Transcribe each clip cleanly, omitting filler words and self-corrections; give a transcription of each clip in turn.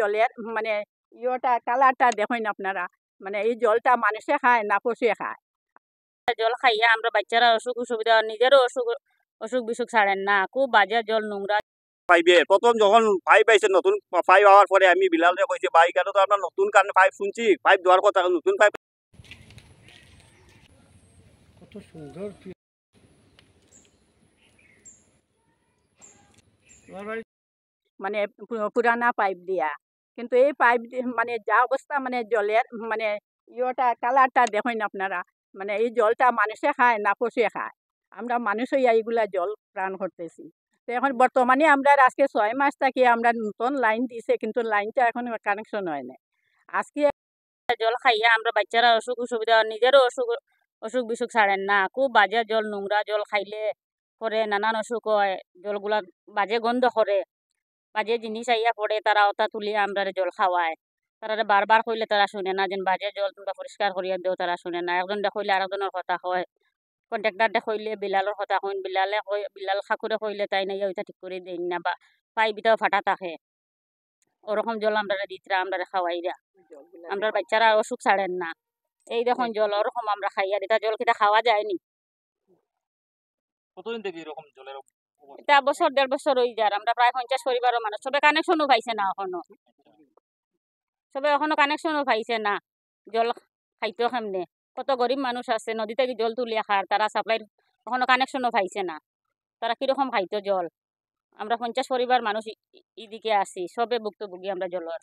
জলের মানে ইয়েটা কালারটা দেখেন আপনারা, মানে এই জলটা মানুষে খায় না পশুয়ে খায়। জল খাইয়া আমরা বাচ্চারা অসুখ সুবিধা নিজেরও অসুখ বিসুখ ছাড়েন না, খুব বাজে জল, নোংরা। পাইবে প্রথম যখন পাইপ আইছে নতুন পাইপ হওয়ার পরে আমি বিলালে কইছি ভাই কেন তো আমরা নতুন কারণে পাইপ শুনছি পাইপ দেওয়ার কথা নতুন পাইপ কত সুন্দর মানে পুরানা পাইপ দিয়া, কিন্তু এই পাইপ মানে যা অবস্থা মানে জলের মানে ইয়েটা কালারটা দেখেন আপনারা, মানে এই জলটা মানুষে খায় না পশুয়ে খায়। আমরা মানুষ হইয়া এইগুলা জল প্রাণ করতেছি। তো এখন বর্তমানে আমরা আজকে 6 মাস থাকি আমরা নতুন লাইন দিছে, কিন্তু লাইনটা এখন কানেকশন হয় না। আজকে জল খাইয়া আমরা বাচ্চারা অসুখ সুবিধা নিজেরও অসুখ বিসুখ ছাড়েন না, খুব বাজে জল, নোংরা জল খাইলে করে নানান অসুখ হয়। জলগুলা বাজে গন্ধ করে, বাজে জিনিস আইয়া পড়ে, তারা ওটা তুলিয়া আমরা জল খাওয়ায়। তারা বারবার কইলে তারা শুনে না, যেন বাজে জল তোমরা পরিষ্কার করিয়া দেও, তারা শুনে না। একজন দেখইলে আরেকজনের কথা হয়, কন্ট্রাক্টর দেখইলে বিলালের কথা কইন, বিলাল খাকুরে কইলে তাই না ওইটা ঠিক করে দেন না, বা পাইপটাও ফাটা থাকে। ওরকম জল আমরা দিতরা, আমরা খাওয়াইরা, আমরা বাচ্চারা অসুখ ছাড়েন না। এই দেখুন জল ওরকম আমরা খাইয়া এটা জল কিটা খাওয়া যায়নি। কতদিন থেকে এরকম জলের এটা বছর 1.5 বছর হয়ে যায়। আমরা প্রায় 50 পরিবারের মানুষ, সবে কানেকশনও পাইছে না এখনো, সবে এখনো কানেকশনও পাইছে না। জল খাইতো কেমনে? কত গরিব মানুষ আছে নদী থেকে জল তুলিয়া খার, তারা সাপ্লাই এখনো কানেকশনও পাইছে না, তারা কিরকম খাইতো জল? আমরা 50 পরিবার মানুষ এদিকে আছি, সবে ভুক্তভোগী আমরা জলের।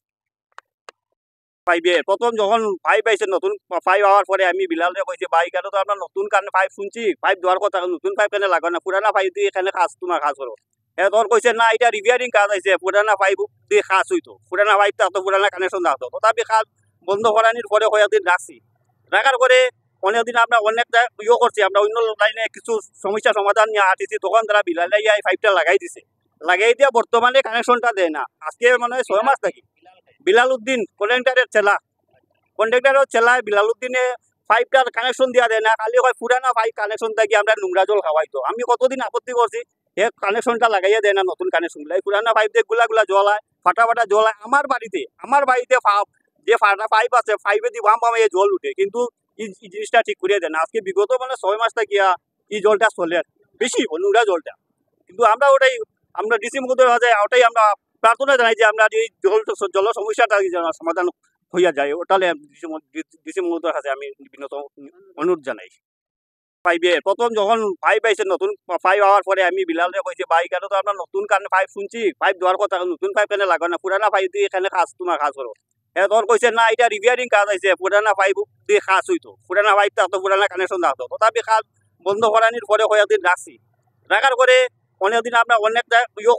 পাইবে প্রথম যখন পাইপ আইছে নতুন পাইপ হওয়ার পরে আমি বিলালে কইছি ভাই কেন তো আমরা নতুন কারণে পাইপ শুনছি পাইপ দেওয়ার কথা নতুন পাইপ কেন লাগো না পুরানা পাইপ দিয়ে এখানে কাজ তোমার কাজ করো। তখন কইছে না এটা রিপেয়ারিং কাজ আইছে, পুরানা পাইপ দিয়ে কাজ হইতো, পুরানা পাইপ থাকতো, পুরানা কানেকশন থাকতো। তথাপি কাজ বন্ধ করানির পরে কয়েকদিন রাখছি, রাখার পরে অনেকদিন আমরা অনেকটা ইয়ে করছি, আমরা অন্য লাইনে কিছু সমস্যা সমাধান নিয়ে আটিছি, তখন তারা বিলালে এই পাইপটা লাগাই দিছে, লাগাই দিয়ে বর্তমানে কানেকশনটা দেয় না। আজকে মানে 6 মাস থাকি বিলাল উদ্দিন কন্ট্রাক্টরের চেলায় বিলাল উদ্দিনে পাইপটার কানেকশন দিয়া দেয় না, খালি হয় পুরানা পাইপ কানেকশন থাকি আমরা নোংরা জল খাওয়াইতো। আমি কতদিন আপত্তি করছি, হে কানেকশনটা লাগাইয়া দেয় না নতুন কানেকশন, পুরানা পাইপ দিয়ে গুলা জলায়, ফাটা জল হয়। আমার বাড়িতে যে ফাটা পাইপ আছে পাইপে দিয়ে বাম বামে জল উঠে, কিন্তু এই জিনিসটা ঠিক করিয়া দেয় না। আজকে বিগত মানে 6 মাস থাকিয়া এই জলটা চলে বেশি নোংরা জলটা, কিন্তু আমরা ডিসি মহোদয় ওটাই আমরা প্রার্থনা জানাই যে আমরা এই জল সমস্যাটা সমাধান হইয়া যায়, ওটালে ডিসি মহোদয়ের কাছে আমি বিনত অনুরোধ জানাই। পাইবে প্রথম যখন পাইপ আইছে নতুন পাইপ হওয়ার পরে আমি বিলালে কইছি ভাই কেন তো আমরা নতুন কারণে পাইপ শুনছি পাইপ দেওয়ার কথা নতুন পাইপ কেন লাগো না পুরানা পাইপ দিয়ে এখানে কাজ তোমার কাজ করো। তখন কইছে না এটা রিপেয়ারিং কাজ আইছে, পুরানা পাইপ দিয়ে কাজ হইতো, পুরানা পাইপ থাকতো, পুরানা কানেকশন থাকতো। তথাপি কাজ বন্ধ করানির পরে কয়েকদিন রাখছি, রাখার পরে অনেকদিন আমরা অনেকটা ইয়ে